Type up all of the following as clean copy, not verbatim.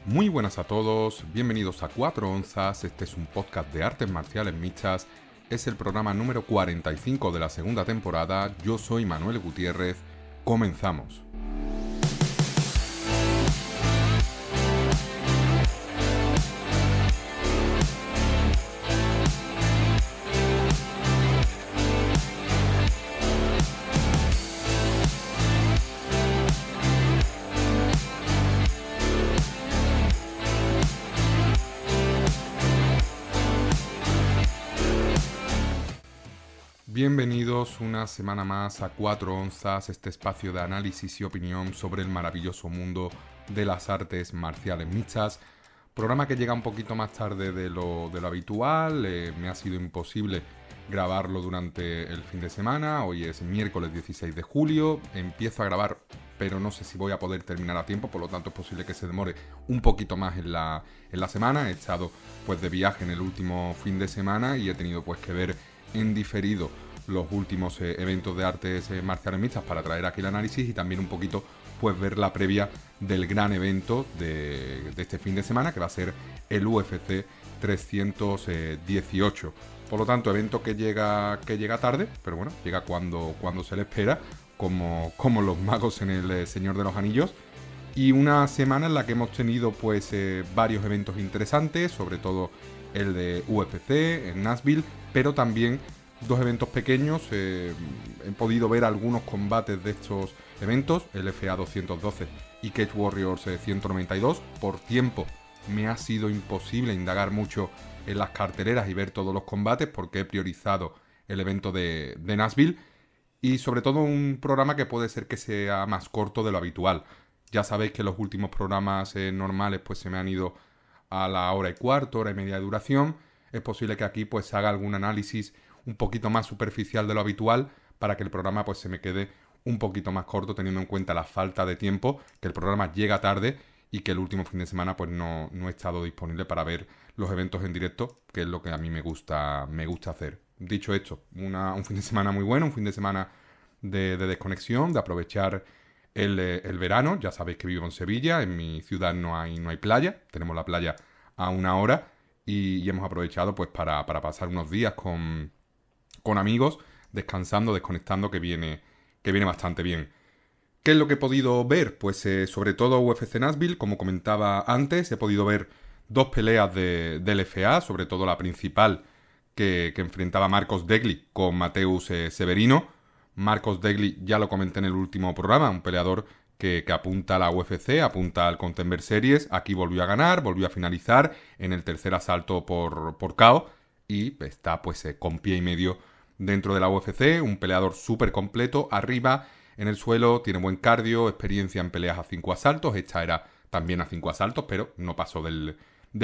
Muy buenas a todos, bienvenidos a 4 onzas, este es un podcast de artes marciales mixtas, es el programa número 45 de la segunda temporada, yo soy Manuel Gutiérrez, comenzamos. Bienvenidos una semana más a 4 onzas, este espacio de análisis y opinión sobre el maravilloso mundo de las artes marciales mixtas. Programa que llega un poquito más tarde de lo habitual, me ha sido imposible grabarlo durante el fin de semana. Hoy es miércoles 16 de julio, empiezo a grabar pero no sé si voy a poder terminar a tiempo, por lo tanto es posible que se demore un poquito más en la semana. He estado pues de viaje en el último fin de semana y he tenido pues que ver en diferido los últimos eventos de artes marciales mixtas para traer aquí el análisis y también un poquito pues ver la previa del gran evento de este fin de semana, que va a ser el UFC 318. Por lo tanto, evento que llega tarde, pero bueno, llega cuando se le espera, como los magos en el Señor de los Anillos. Y una semana en la que hemos tenido pues varios eventos interesantes, sobre todo el de UFC en Nashville, pero también dos eventos pequeños. He podido ver algunos combates de estos eventos, el FA 212 y Cage Warriors 192. Por tiempo me ha sido imposible indagar mucho en las carteleras y ver todos los combates porque he priorizado el evento de Nashville y sobre todo un programa que puede ser que sea más corto de lo habitual. Ya sabéis que los últimos programas normales pues se me han ido a la hora y cuarto, hora y media de duración. Es posible que aquí pues haga algún análisis un poquito más superficial de lo habitual para que el programa pues se me quede un poquito más corto, teniendo en cuenta la falta de tiempo, que el programa llega tarde y que el último fin de semana pues no he estado disponible para ver los eventos en directo, que es lo que a mí me gusta hacer. Dicho esto, un fin de semana muy bueno, un fin de semana de desconexión, de aprovechar el verano. Ya sabéis que vivo en Sevilla, en mi ciudad no hay playa, tenemos la playa a una hora y hemos aprovechado pues para pasar unos días con amigos, descansando, desconectando, que viene bastante bien. ¿Qué es lo que he podido ver? Pues sobre todo UFC Nashville, como comentaba antes, he podido ver dos peleas del FA, sobre todo la principal que enfrentaba Marcos Degley con Mateus Severino. Marcos Degley, ya lo comenté en el último programa, un peleador que apunta a la UFC, apunta al Contender Series. Aquí volvió a ganar, volvió a finalizar en el tercer asalto por KO y está pues con pie y medio dentro de la UFC. Un peleador súper completo, arriba, en el suelo, tiene buen cardio, experiencia en peleas a 5 asaltos. Esta era también a 5 asaltos, pero no pasó del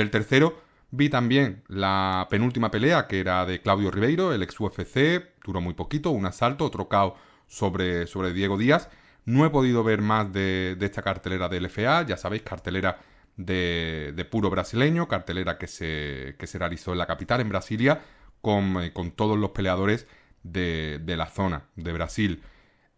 tercero. Vi también la penúltima pelea, que era de Claudio Ribeiro, el ex UFC, duró muy poquito, un asalto, otro KO sobre Diego Díaz. No he podido ver más de esta cartelera del FA, ya sabéis, cartelera de puro brasileño, cartelera que se realizó en la capital, en Brasilia, con todos los peleadores de la zona de Brasil.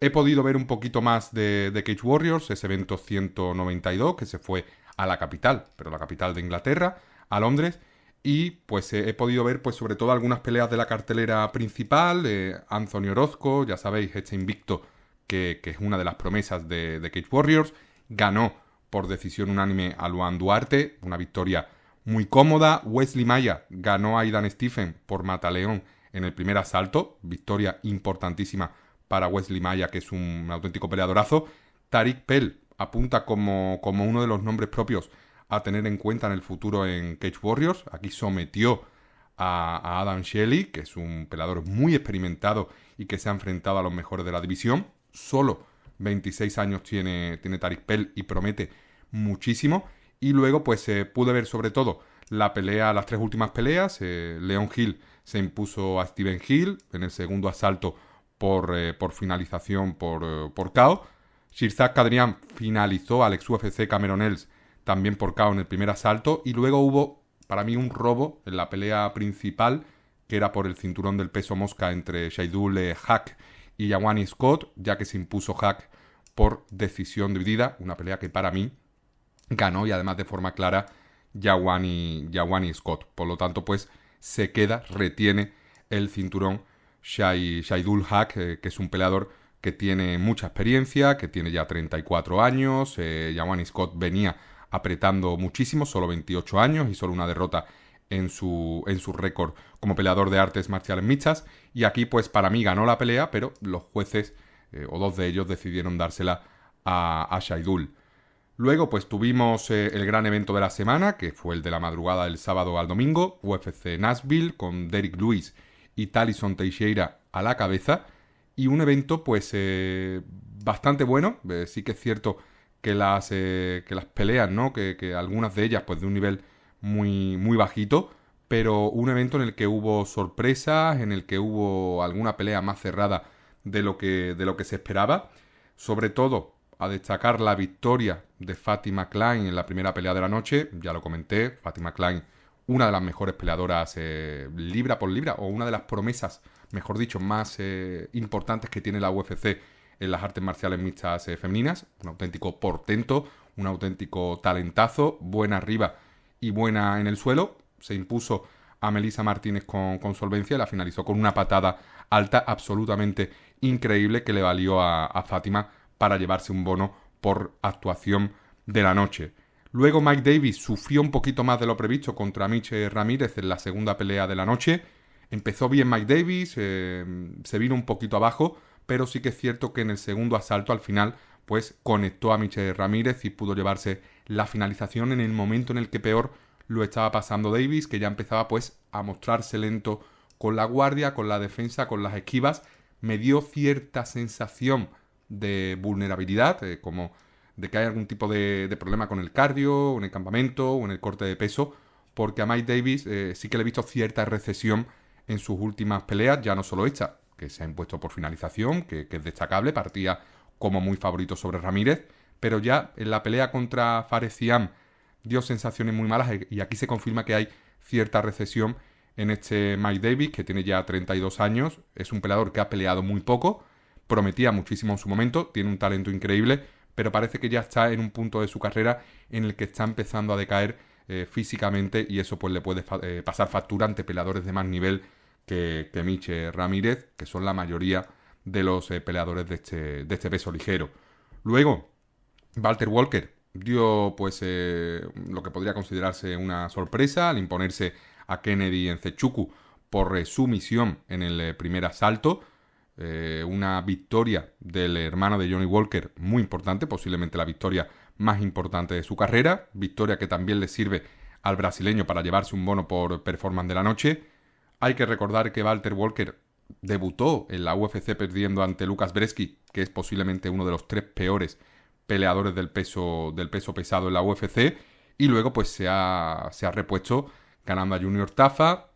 He podido ver un poquito más de Cage Warriors, ese evento 192 que se fue a la capital, pero la capital de Inglaterra, a Londres, y pues he podido ver pues sobre todo algunas peleas de la cartelera principal. Anthony Orozco, ya sabéis, este invicto que es una de las promesas de Cage Warriors, ganó por decisión unánime a Luan Duarte, una victoria muy cómoda. Wesley Maya ganó a Aidan Stephen por mataleón en el primer asalto, victoria importantísima para Wesley Maya, que es un auténtico peleadorazo. Tariq Pell apunta como uno de los nombres propios a tener en cuenta en el futuro en Cage Warriors. Aquí sometió a Adam Shelley, que es un peleador muy experimentado y que se ha enfrentado a los mejores de la división. Solo 26 años tiene Tariq Pell y promete muchísimo. Y luego pues pude ver sobre todo las tres últimas peleas. Leon Hill se impuso a Steven Hill en el segundo asalto por finalización por KO. Shirzad Qadrian finalizó al ex UFC Cameron Ells también por KO en el primer asalto. Y luego hubo para mí un robo en la pelea principal, que era por el cinturón del peso mosca entre Shaidul Hack y Yawani Scott, ya que se impuso Hack por decisión dividida, una pelea que para mí ganó, y además de forma clara, Yawani Scott. Por lo tanto, pues se retiene el cinturón Shahidul Haq, que es un peleador que tiene mucha experiencia, que tiene ya 34 años. Yawani Scott venía apretando muchísimo, solo 28 años y solo una derrota en su récord como peleador de artes marciales mixtas. Y aquí, pues para mí ganó la pelea, pero los jueces, o dos de ellos, decidieron dársela a Shahidul. Luego, pues tuvimos el gran evento de la semana, que fue el de la madrugada del sábado al domingo, UFC Nashville, con Derrick Lewis y Tyson Teixeira a la cabeza. Y un evento, pues, bastante bueno. Sí que es cierto que las peleas, ¿no? Que algunas de ellas, pues, de un nivel muy, muy bajito. Pero un evento en el que hubo sorpresas, en el que hubo alguna pelea más cerrada de lo que se esperaba. Sobre todo, a destacar la victoria de Fatima Klein en la primera pelea de la noche. Ya lo comenté, Fatima Klein, una de las mejores peleadoras libra por libra, o una de las promesas, mejor dicho, más importantes que tiene la UFC en las artes marciales mixtas femeninas. Un auténtico portento, un auténtico talentazo, buena arriba y buena en el suelo. Se impuso a Melissa Martínez con solvencia y la finalizó con una patada alta absolutamente increíble que le valió a Fátima para llevarse un bono por actuación de la noche. Luego Mike Davis sufrió un poquito más de lo previsto contra Mitch Ramírez en la segunda pelea de la noche. Empezó bien Mike Davis, se vino un poquito abajo, pero sí que es cierto que en el segundo asalto al final pues conectó a Mitch Ramírez y pudo llevarse la finalización en el momento en el que peor lo estaba pasando Davis, que ya empezaba pues a mostrarse lento con la guardia, con la defensa, con las esquivas. Me dio cierta sensación de vulnerabilidad, como de que hay algún tipo de problema con el cardio, o en el campamento, o en el corte de peso, porque a Mike Davis sí que le he visto cierta recesión en sus últimas peleas, ya no solo esta, que se ha impuesto por finalización, que es destacable, partía como muy favorito sobre Ramírez, pero ya en la pelea contra Fares Ziam dio sensaciones muy malas, y aquí se confirma que hay cierta recesión en este Mike Davis, que tiene ya 32 años, es un peleador que ha peleado muy poco, prometía muchísimo en su momento, tiene un talento increíble, pero parece que ya está en un punto de su carrera en el que está empezando a decaer físicamente, y eso pues le puede pasar factura ante peleadores de más nivel que Mitch Ramírez, que son la mayoría de los peleadores de este peso ligero. Luego, Walter Walker dio pues lo que podría considerarse una sorpresa al imponerse a Kennedy Nzechukwu por sumisión en el primer asalto. Una victoria del hermano de Johnny Walker muy importante, posiblemente la victoria más importante de su carrera, victoria que también le sirve al brasileño para llevarse un bono por performance de la noche. Hay que recordar que Walter Walker debutó en la UFC perdiendo ante Lucas Brzeski, que es posiblemente uno de los 3 peores peleadores del peso pesado en la UFC, y luego pues se ha repuesto ganando a Junior Tafa,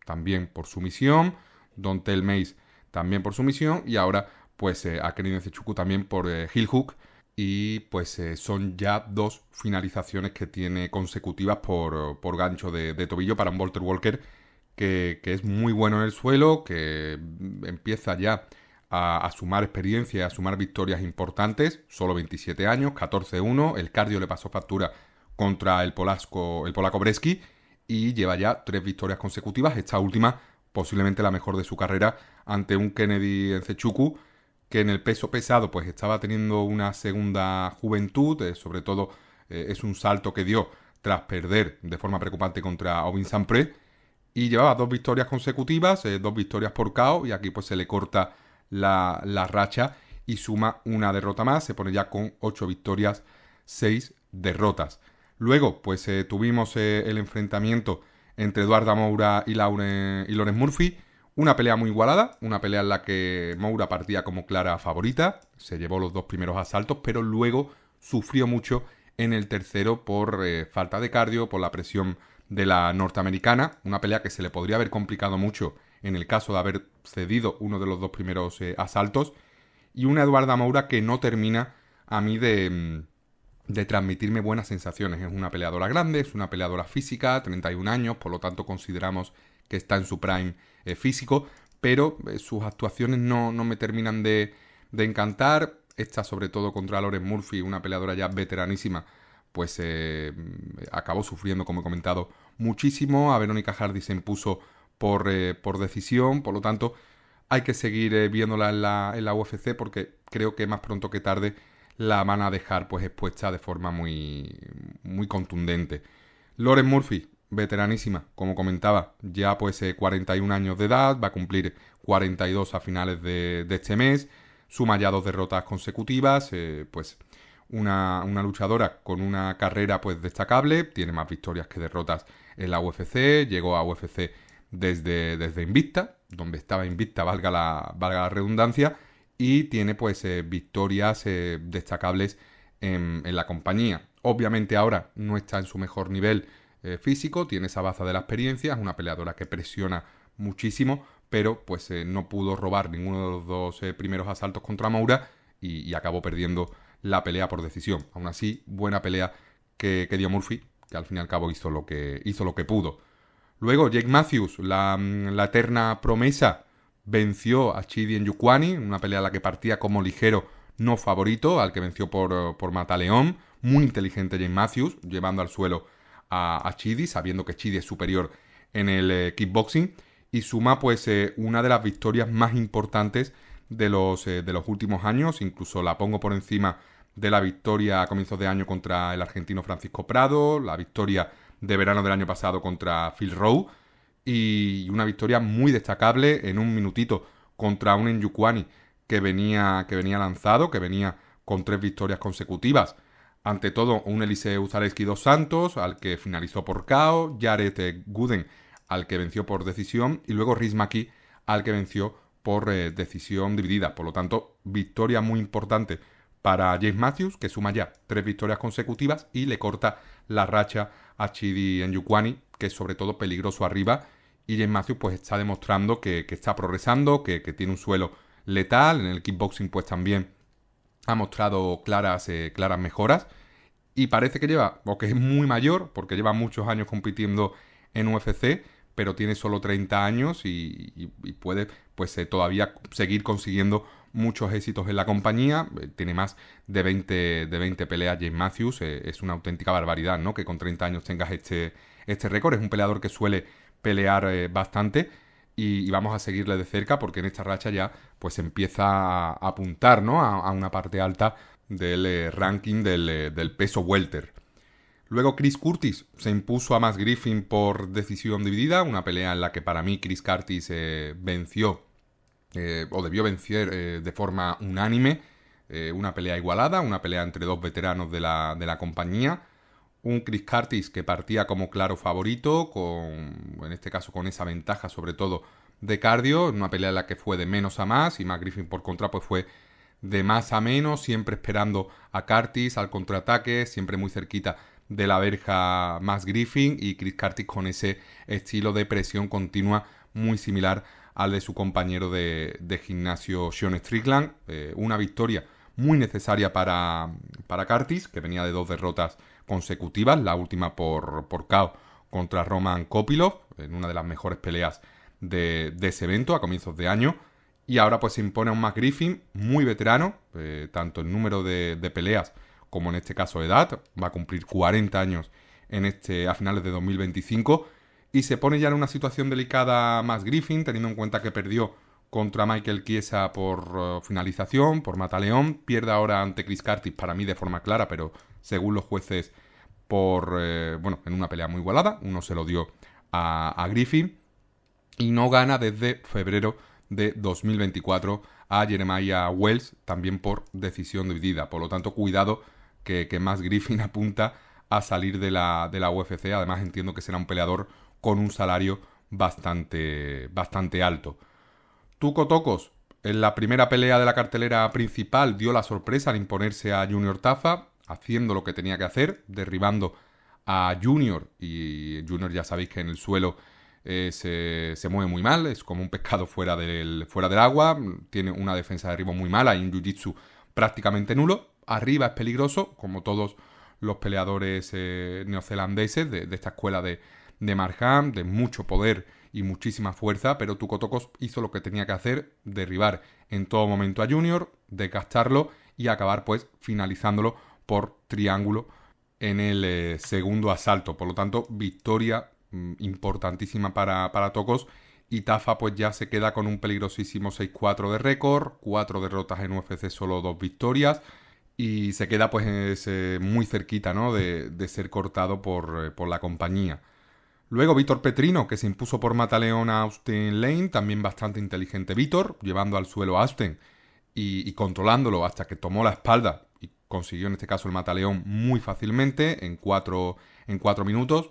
también por sumisión, Dontel Mace también por sumisión, y ahora pues a Kennedy Nzechukwu también por heel hook, y pues son ya 2 finalizaciones que tiene consecutivas por gancho de tobillo para un Walter Walker que es muy bueno en el suelo, que empieza ya a sumar experiencia y a sumar victorias importantes, solo 27 años, 14-1, el cardio le pasó factura contra el polaco Brzeski, y lleva ya 3 victorias consecutivas, esta última posiblemente la mejor de su carrera, ante un Kennedy Nzechukwu que en el peso pesado pues estaba teniendo una segunda juventud, sobre todo es un salto que dio tras perder de forma preocupante contra Ovin Sampre, y llevaba 2 victorias consecutivas, 2 victorias por KO, y aquí pues se le corta la racha y suma una derrota más, se pone ya con 8 victorias, 6 derrotas. Luego pues tuvimos el enfrentamiento entre Eduardo Moura y Lawrence Murphy, una pelea muy igualada, una pelea en la que Moura partía como clara favorita, se llevó los 2 primeros asaltos, pero luego sufrió mucho en el tercero por falta de cardio, por la presión de la norteamericana, una pelea que se le podría haber complicado mucho en el caso de haber cedido uno de los 2 primeros asaltos, y una Eduardo Moura que no termina a mí de transmitirme buenas sensaciones. Es una peleadora grande, es una peleadora física, 31 años, por lo tanto consideramos que está en su prime físico, pero sus actuaciones no me terminan de encantar. Esta sobre todo contra Lawrence Murphy, una peleadora ya veteranísima, pues acabó sufriendo, como he comentado, muchísimo. A Verónica Hardy se impuso por decisión, por lo tanto hay que seguir viéndola en la UFC porque creo que más pronto que tarde la van a dejar pues expuesta de forma muy, muy contundente. Lauren Murphy, veteranísima, como comentaba, ya pues 41 años de edad, va a cumplir 42 a finales de este mes, suma ya 2 derrotas consecutivas, pues una luchadora con una carrera pues destacable, tiene más victorias que derrotas en la UFC, llegó a UFC desde Invicta, donde estaba Invicta, valga la redundancia, y tiene pues victorias destacables en la compañía. Obviamente ahora no está en su mejor nivel físico, tiene esa baza de la experiencia, es una peleadora que presiona muchísimo, pero pues no pudo robar ninguno de los dos primeros asaltos contra Moura y acabó perdiendo la pelea por decisión. Aún así, buena pelea que dio Murphy, que al fin y al cabo hizo lo que pudo. Luego Jake Matthews, la eterna promesa, venció a Chidi Njokuani, una pelea a la que partía como ligero no favorito, al que venció por mataleón. Muy inteligente Jake Matthews, llevando al suelo a Chidi, sabiendo que Chidi es superior en el kickboxing, y suma pues una de las victorias más importantes de los últimos años. Incluso la pongo por encima de la victoria a comienzos de año contra el argentino Francisco Prado, la victoria de verano del año pasado contra Phil Rowe, y una victoria muy destacable en un minutito contra un Njokuani que venía lanzado, que venía con 3 victorias consecutivas. Ante todo, un Eliseu Zaleski dos Santos, al que finalizó por KO, Jared Gooden, al que venció por decisión, y luego Rhys McKee, al que venció por decisión dividida. Por lo tanto, victoria muy importante para James Matthews, que suma ya 3 victorias consecutivas y le corta la racha a Chidi Njokuani, que es sobre todo peligroso arriba. Y James Matthews pues está demostrando que está progresando, que tiene un suelo letal. En el kickboxing pues también ha mostrado claras mejoras. Y parece que lleva, o que es muy mayor, porque lleva muchos años compitiendo en UFC, pero tiene solo 30 años y puede pues todavía seguir consiguiendo muchos éxitos en la compañía. Tiene más de 20 peleas James Matthews. Es una auténtica barbaridad, ¿no? Que con 30 años tengas este récord. Es un peleador que suele pelear bastante y vamos a seguirle de cerca porque en esta racha ya pues empieza a apuntar, ¿no? a una parte alta del ranking del peso welter. Luego Chris Curtis se impuso a Max Griffin por decisión dividida, una pelea en la que para mí Chris Curtis venció o debió vencer de forma unánime. Una pelea igualada, una pelea entre 2 veteranos de la compañía. Un Chris Curtis que partía como claro favorito, en este caso con esa ventaja sobre todo de cardio, una pelea en la que fue de menos a más, y Max Griffin por contra pues fue de más a menos, siempre esperando a Curtis al contraataque, siempre muy cerquita de la verja Max Griffin, y Chris Curtis con ese estilo de presión continua muy similar al de su compañero de gimnasio Sean Strickland. Una victoria muy necesaria para Curtis, que venía de 2 derrotas consecutivas, la última por KO contra Roman Kopylov, en una de las mejores peleas de ese evento a comienzos de año. Y ahora pues se impone a un Max Griffin muy veterano, tanto en número de peleas como en este caso edad. Va a cumplir 40 años a finales de 2025, y se pone ya en una situación delicada Max Griffin, teniendo en cuenta que perdió contra Michael Chiesa por finalización, por mataleón. Pierde ahora ante Chris Curtis, para mí de forma clara, pero según los jueces en una pelea muy igualada. Uno se lo dio a Griffin, y no gana desde febrero de 2024 a Jeremiah Wells, también por decisión dividida. Por lo tanto, cuidado que Max Griffin apunta a salir de la UFC. Además, entiendo que será un peleador con un salario bastante alto. Tuco Tocos, en la primera pelea de la cartelera principal, dio la sorpresa al imponerse a Junior Tafa, haciendo lo que tenía que hacer, derribando a Junior. Y Junior, ya sabéis que en el suelo se mueve muy mal, es como un pescado fuera del agua, tiene una defensa de derribo muy mala y un jiu-jitsu prácticamente nulo. Arriba es peligroso, como todos los peleadores neozelandeses de esta escuela de Markham, de mucho poder y muchísima fuerza, pero Tuco Tocos hizo lo que tenía que hacer, derribar en todo momento a Junior, desgastarlo y acabar pues finalizándolo por triángulo en el segundo asalto. Por lo tanto, victoria importantísima para Tokos. Y Tafa pues ya se queda con un peligrosísimo 6-4 de récord, 4 derrotas en UFC, solo 2 victorias. Y se queda pues muy cerquita, ¿no?, de ser cortado por la compañía. Luego Vítor Petrino, que se impuso por mataleón a Austin Lane, también bastante inteligente Vítor, llevando al suelo a Austin y controlándolo hasta que tomó la espalda y consiguió en este caso el mataleón muy fácilmente en 4 minutos.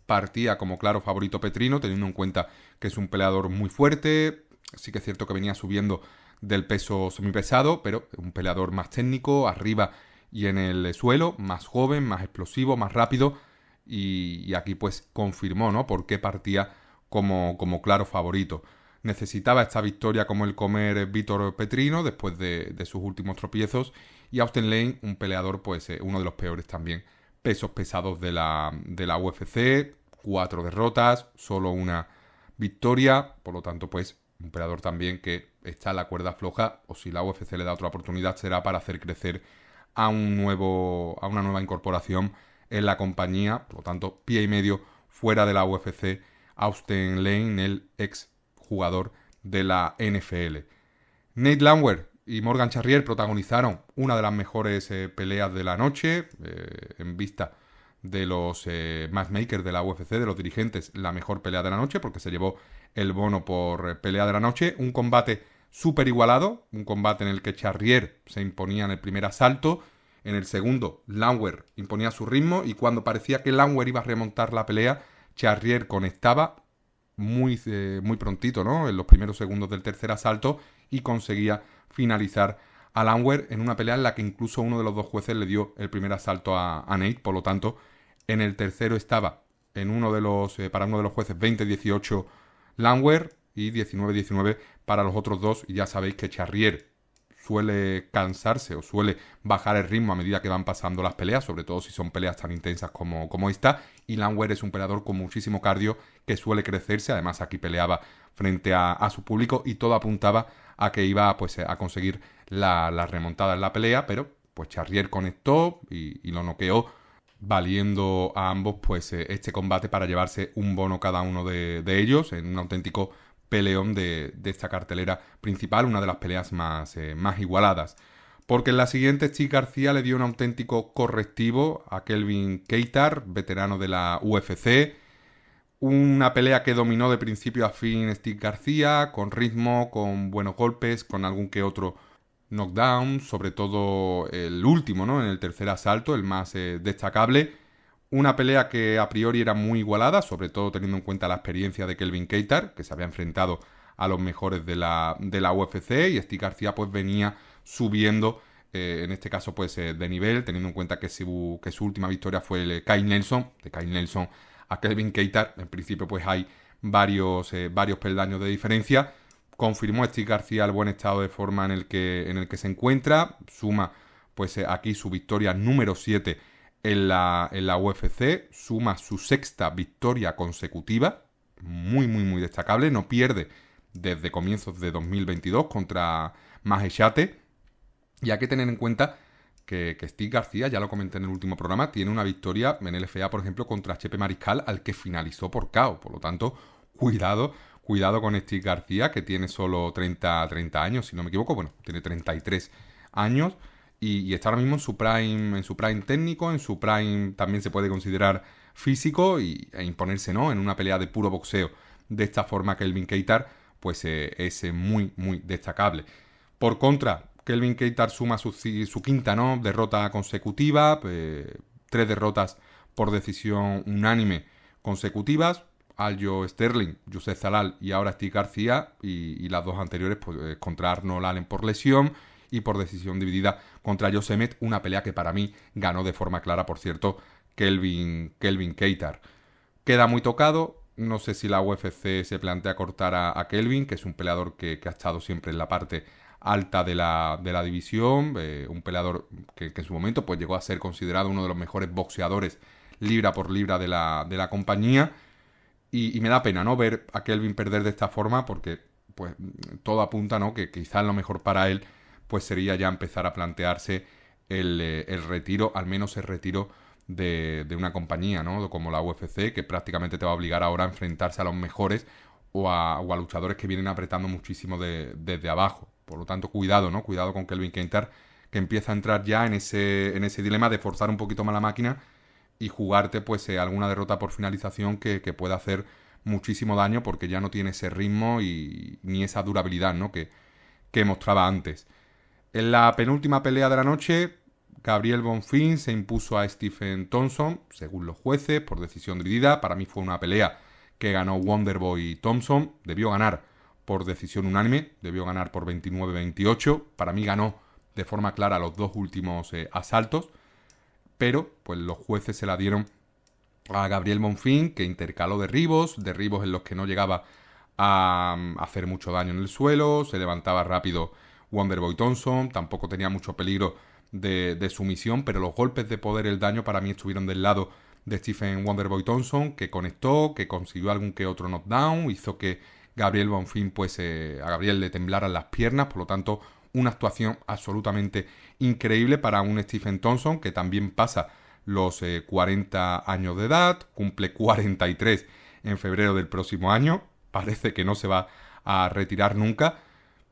Partía como claro favorito Petrino, teniendo en cuenta que es un peleador muy fuerte. Sí que es cierto que venía subiendo del peso semipesado, pero un peleador más técnico, arriba y en el suelo, más joven, más explosivo, más rápido. Y aquí pues confirmó, ¿no?, por qué partía como claro favorito. Necesitaba esta victoria como el comer Vítor Petrino después de sus últimos tropiezos. Y Austin Lane, un peleador pues uno de los peores también pesos pesados de la UFC, 4 derrotas, solo una victoria, por lo tanto pues un peleador también que está en la cuerda floja, o si la UFC le da otra oportunidad será para hacer crecer a una nueva incorporación en la compañía. Por lo tanto, pie y medio fuera de la UFC, Austin Lane, el ex jugador de la NFL. Nate Landwehr y Morgan Charrier protagonizaron una de las mejores peleas de la noche, en vista de los matchmakers de la UFC, de los dirigentes, la mejor pelea de la noche, porque se llevó el bono por pelea de la noche. Un combate súper igualado, un combate en el que Charrier se imponía en el primer asalto, en el segundo Landwehr imponía su ritmo, y cuando parecía que Landwehr iba a remontar la pelea, Charrier conectaba muy prontito, ¿no?, en los primeros segundos del tercer asalto, y conseguía finalizar a Landwehr en una pelea en la que incluso uno de los dos jueces le dio el primer asalto a Nate. Por lo tanto, en el tercero estaba para uno de los jueces 20-18 Landwehr y 19-19 para los otros dos. Y ya sabéis que Charrier suele cansarse o suele bajar el ritmo a medida que van pasando las peleas, sobre todo si son peleas tan intensas como esta. Y Landwehr es un peleador con muchísimo cardio que suele crecerse. Además, aquí peleaba frente a su público y todo apuntaba a que iba pues a conseguir la remontada en la pelea, pero pues Charrier conectó y lo noqueó, valiendo a ambos pues este combate para llevarse un bono cada uno de ellos en un auténtico peleón de esta cartelera principal, una de las peleas más igualadas. Porque en la siguiente Steve García le dio un auténtico correctivo a Kelvin Kattar, veterano de la UFC. Una pelea que dominó de principio a fin Steve García, con ritmo, con buenos golpes, con algún que otro knockdown, sobre todo el último, ¿no?, en el tercer asalto, el más destacable. Una pelea que a priori era muy igualada, sobre todo teniendo en cuenta la experiencia de Kelvin Kattar, que se había enfrentado a los mejores de la UFC, y Steve García pues venía subiendo, en este caso pues de nivel, teniendo en cuenta que su última victoria fue el Kyle Nelson. De Kyle Nelson a Kelvin Kattar, en principio pues hay varios peldaños de diferencia. Confirmó Steve García el buen estado de forma en el que se encuentra. Suma pues aquí su victoria número 7 en la UFC. Suma su sexta victoria consecutiva. Muy destacable. No pierde desde comienzos de 2022 contra Maheshate. Y hay que tener en cuenta que Steve García, ya lo comenté en el último programa, tiene una victoria en LFA, por ejemplo, contra Chepe Mariscal, al que finalizó por KO. Por lo tanto, cuidado con Steve García, que tiene solo 30 años, si no me equivoco. Bueno, tiene 33 años y está ahora mismo en su prime técnico, en su prime también se puede considerar físico, e imponerse, ¿no?, en una pelea de puro boxeo de esta forma Kelvin Kattar, pues es muy destacable. Por contra, Kelvin Kattar suma su quinta, ¿no?, derrota consecutiva, 3 derrotas por decisión unánime consecutivas. Aljo Sterling, Youssef Zalal y ahora Steve García, y las dos anteriores pues, contra Arnold Allen por lesión y por decisión dividida contra Josh Emmett, una pelea que para mí ganó de forma clara, por cierto, Kelvin Kattar. Queda muy tocado. No sé si la UFC se plantea cortar a Kelvin, que es un peleador que ha estado siempre en la parte alta de la división, un peleador que en su momento pues llegó a ser considerado uno de los mejores boxeadores libra por libra de la compañía, y me da pena, ¿no?, ver a Kelvin perder de esta forma, porque pues todo apunta, ¿no?, que quizás lo mejor para él pues sería ya empezar a plantearse el retiro, al menos el retiro de una compañía, ¿no? Como la UFC, que prácticamente te va a obligar ahora a enfrentarse a los mejores o a luchadores que vienen apretando muchísimo desde abajo. Por lo tanto, cuidado, ¿no? Cuidado con Kelvin Keitar, que empieza a entrar ya en ese dilema de forzar un poquito más la máquina y jugarte pues alguna derrota por finalización que pueda hacer muchísimo daño, porque ya no tiene ese ritmo ni esa durabilidad, ¿no? que mostraba antes. En la penúltima pelea de la noche, Gabriel Bonfim se impuso a Stephen Thompson, según los jueces, por decisión dividida. Para mí fue una pelea que ganó Wonderboy Thompson. Debió ganar por decisión unánime, debió ganar por 29-28. Para mí ganó de forma clara los dos últimos asaltos, pero pues los jueces se la dieron a Gabriel Bonfim, que intercaló derribos en los que no llegaba a hacer mucho daño en el suelo, se levantaba rápido Wonderboy Thompson, tampoco tenía mucho peligro de sumisión, pero los golpes de poder, el daño, para mí estuvieron del lado de Stephen Wonderboy Thompson, que conectó, que consiguió algún que otro knockdown, hizo que Gabriel Bonfim pues a Gabriel le temblaran las piernas. Por lo tanto, una actuación absolutamente increíble para un Stephen Thompson que también pasa los 40 años de edad, cumple 43 en febrero del próximo año, parece que no se va a retirar nunca.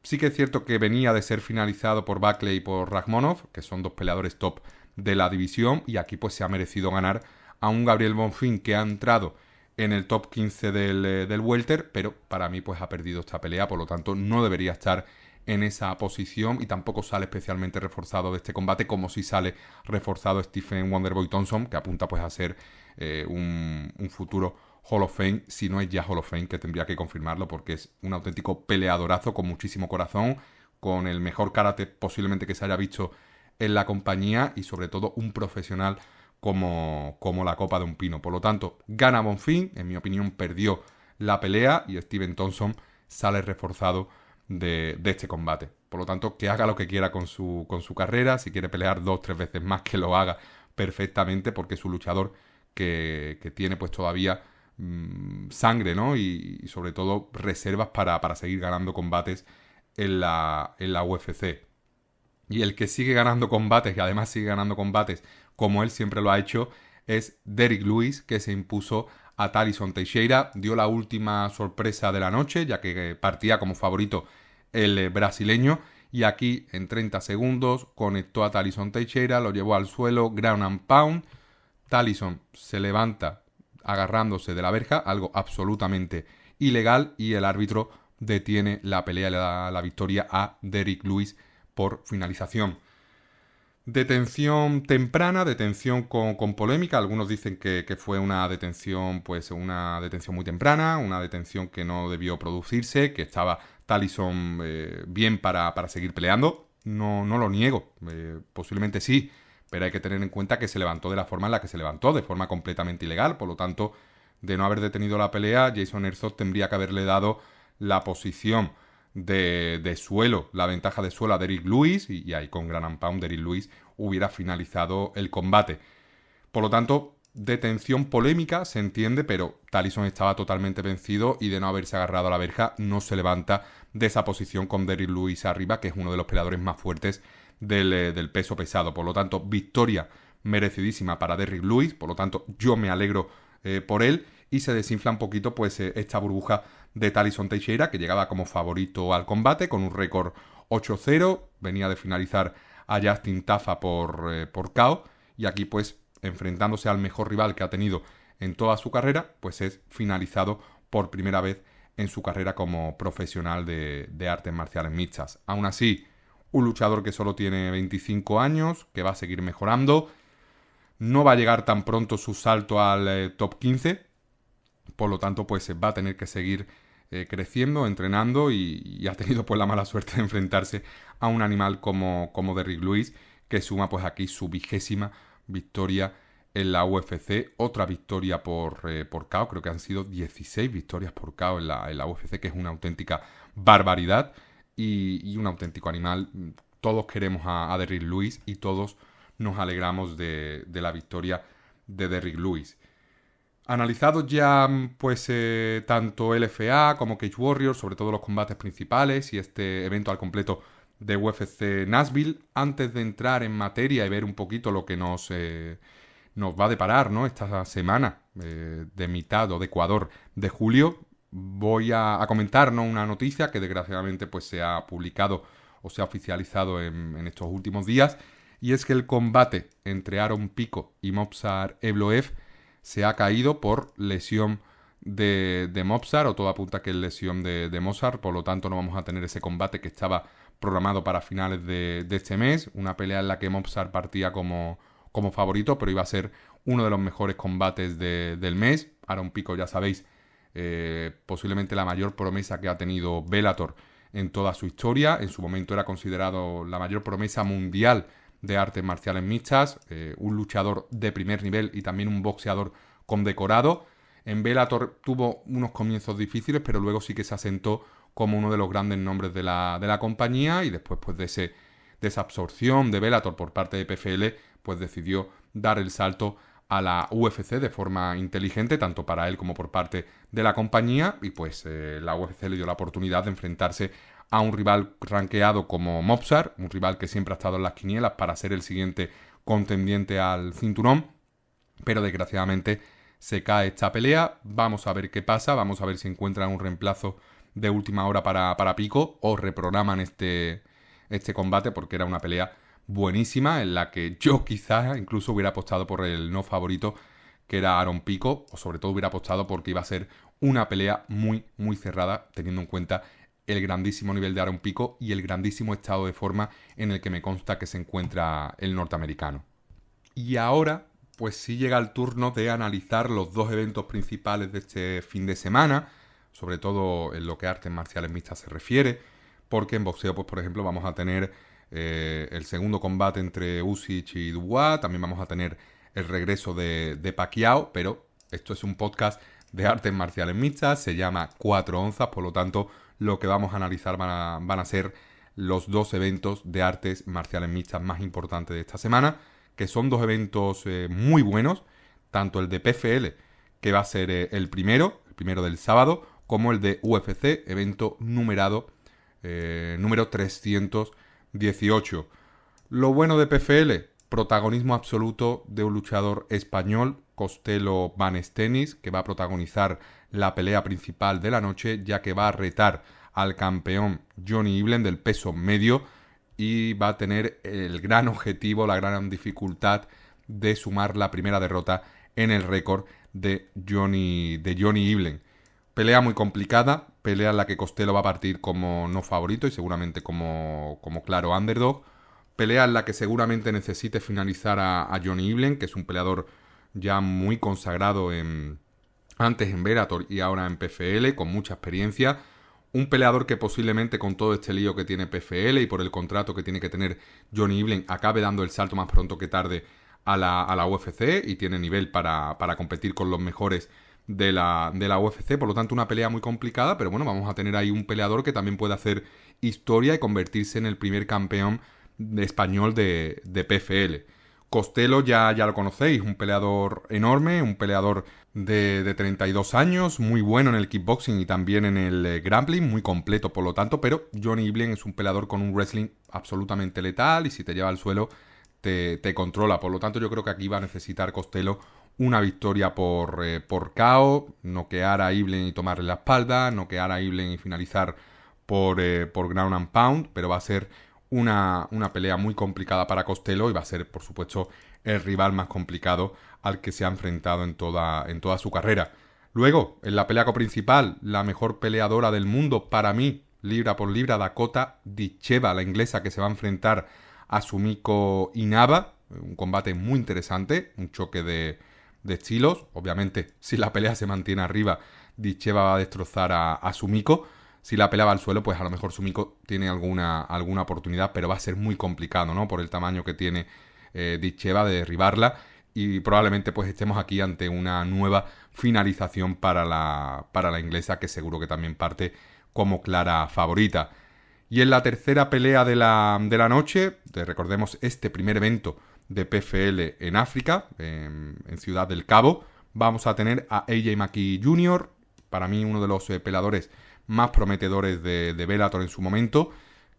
Sí que es cierto que venía de ser finalizado por Buckley y por Rakhmonov, que son dos peleadores top de la división, y aquí pues se ha merecido ganar a un Gabriel Bonfim que ha entrado en el top 15 del welter, pero para mí pues ha perdido esta pelea, por lo tanto no debería estar en esa posición y tampoco sale especialmente reforzado de este combate, como si sale reforzado Stephen Wonderboy Thompson, que apunta pues a ser un futuro Hall of Fame, si no es ya Hall of Fame, que tendría que confirmarlo, porque es un auténtico peleadorazo con muchísimo corazón, con el mejor karate posiblemente que se haya visto en la compañía y sobre todo un profesional como la copa de un pino. Por lo tanto, gana Bonfim, en mi opinión perdió la pelea y Stephen Thompson sale reforzado de este combate. Por lo tanto, que haga lo que quiera con su carrera. Si quiere pelear 2-3 veces más, que lo haga perfectamente, porque es un luchador que tiene pues todavía sangre, ¿no? Y sobre todo reservas para seguir ganando combates en la UFC. Y el que sigue ganando combates, y además sigue ganando combates como él siempre lo ha hecho, es Derrick Lewis, que se impuso a Thalisson Teixeira. Dio la última sorpresa de la noche, ya que partía como favorito el brasileño, y aquí en 30 segundos conectó a Thalisson Teixeira, lo llevó al suelo, ground and pound. Thalisson se levanta agarrándose de la verja, algo absolutamente ilegal, y el árbitro detiene la pelea y le da la victoria a Derrick Lewis por finalización. Detención temprana, detención con polémica. Algunos dicen que fue una detención, pues una detención muy temprana, una detención que no debió producirse, que estaba Thalisson bien para seguir peleando. No lo niego, posiblemente sí, pero hay que tener en cuenta que se levantó de la forma en la que se levantó, de forma completamente ilegal. Por lo tanto, de no haber detenido la pelea, Jason Herzog tendría que haberle dado la posición de suelo, la ventaja de suelo a Derrick Lewis, y ahí con Ground and Pound Derrick Lewis hubiera finalizado el combate. Por lo tanto, detención polémica, se entiende, pero Thalisson estaba totalmente vencido y de no haberse agarrado a la verja no se levanta de esa posición con Derrick Lewis arriba, que es uno de los peleadores más fuertes del peso pesado. Por lo tanto, victoria merecidísima para Derrick Lewis, por lo tanto yo me alegro por él, y se desinfla un poquito pues esta burbuja de Thalisson Teixeira, que llegaba como favorito al combate con un récord 8-0, venía de finalizar a Justin Tafa por KO, y aquí pues enfrentándose al mejor rival que ha tenido en toda su carrera, pues es finalizado por primera vez en su carrera como profesional de artes marciales mixtas. Aún así, un luchador que solo tiene 25 años, que va a seguir mejorando, no va a llegar tan pronto su salto al top 15, por lo tanto pues va a tener que seguir creciendo, entrenando, y ha tenido pues la mala suerte de enfrentarse a un animal como Derrick Lewis, que suma pues aquí su 20ª victoria en la UFC, otra victoria por KO. Creo que han sido 16 victorias por KO en la UFC, que es una auténtica barbaridad y un auténtico animal. Todos queremos a Derrick Lewis y todos nos alegramos de la victoria de Derrick Lewis. Analizados ya pues tanto LFA como Cage Warriors, sobre todo los combates principales y este evento al completo de UFC Nashville, antes de entrar en materia y ver un poquito lo que nos nos va a deparar, ¿no? Esta semana de mitad o de Ecuador de julio. Voy a comentar, ¿no?, una noticia que desgraciadamente pues se ha publicado o se ha oficializado en estos últimos días, y es que el combate entre Aaron Pico y Movsar Evloev se ha caído por lesión de Movsar, o todo apunta que es lesión de Movsar, por lo tanto no vamos a tener ese combate que estaba programado para finales de este mes, una pelea en la que Movsar partía como favorito, pero iba a ser uno de los mejores combates del mes. Aaron Pico, ya sabéis, posiblemente la mayor promesa que ha tenido Bellator en toda su historia. En su momento era considerado la mayor promesa mundial de artes marciales mixtas, un luchador de primer nivel y también un boxeador condecorado. En Bellator tuvo unos comienzos difíciles, pero luego sí que se asentó como uno de los grandes nombres de la compañía, y después pues de esa absorción de Bellator por parte de PFL, pues decidió dar el salto a la UFC de forma inteligente, tanto para él como por parte de la compañía, y pues la UFC le dio la oportunidad de enfrentarse a un rival rankeado como Movsar, un rival que siempre ha estado en las quinielas para ser el siguiente contendiente al cinturón, pero desgraciadamente se cae esta pelea. Vamos a ver qué pasa, vamos a ver si encuentran un reemplazo de última hora para Pico o reprograman este combate, porque era una pelea buenísima en la que yo quizás incluso hubiera apostado por el no favorito, que era Aaron Pico, o sobre todo hubiera apostado porque iba a ser una pelea muy, muy cerrada, teniendo en cuenta el grandísimo nivel de Aaron Pico y el grandísimo estado de forma en el que me consta que se encuentra el norteamericano. Y ahora, pues sí llega el turno de analizar los dos eventos principales de este fin de semana, sobre todo en lo que a artes marciales mixtas se refiere, porque en boxeo, pues por ejemplo, vamos a tener el segundo combate entre Usyk y Dubois, también vamos a tener el regreso de Pacquiao, pero esto es un podcast de artes marciales mixtas, se llama 4 onzas, por lo tanto lo que vamos a analizar van a ser los dos eventos de artes marciales mixtas más importantes de esta semana, que son dos eventos muy buenos, tanto el de PFL, que va a ser el primero del sábado, como el de UFC, evento numerado número 318. Lo bueno de PFL, protagonismo absoluto de un luchador español, Costello Vanestenis, que va a protagonizar la pelea principal de la noche, ya que va a retar al campeón Johnny Eblen del peso medio y va a tener el gran objetivo, la gran dificultad de sumar la primera derrota en el récord de Johnny Eblen. Pelea muy complicada, pelea en la que Costello va a partir como no favorito y seguramente como claro underdog. Pelea en la que seguramente necesite finalizar a Johnny Eblen, que es un peleador ya muy consagrado antes en Bellator y ahora en PFL, con mucha experiencia. Un peleador que posiblemente con todo este lío que tiene PFL y por el contrato que tiene que tener Johnny Eblen acabe dando el salto más pronto que tarde a la UFC y tiene nivel para competir con los mejores de la UFC, por lo tanto una pelea muy complicada, pero bueno, vamos a tener ahí un peleador que también puede hacer historia y convertirse en el primer campeón español de PFL. Costello ya lo conocéis, un peleador enorme, un peleador de 32 años, muy bueno en el kickboxing y también en el grappling, muy completo por lo tanto, pero Johnny Eblen es un peleador con un wrestling absolutamente letal y si te lleva al suelo te controla, por lo tanto yo creo que aquí va a necesitar Costello una victoria por KO, noquear a Eblen y tomarle la espalda, noquear a Eblen y finalizar por ground and pound, pero va a ser una pelea muy complicada para Costello y va a ser, por supuesto, el rival más complicado al que se ha enfrentado en toda su carrera. Luego, en la pelea coprincipal, la mejor peleadora del mundo para mí, libra por libra, Dakota Ditcheva, la inglesa, que se va a enfrentar a Sumiko Inaba, un combate muy interesante, un choque de estilos. Obviamente, si la pelea se mantiene arriba, Ditcheva va a destrozar a Sumiko. Si la pelea va al suelo, pues a lo mejor Sumiko tiene alguna oportunidad, pero va a ser muy complicado, ¿no? Por el tamaño que tiene Ditcheva de derribarla. Y probablemente pues estemos aquí ante una nueva finalización para la inglesa, que seguro que también parte como clara favorita. Y en la tercera pelea de la noche, recordemos este primer evento de PFL en África, en Ciudad del Cabo, vamos a tener a AJ McKee Jr., para mí uno de los peleadores más prometedores de Bellator en su momento,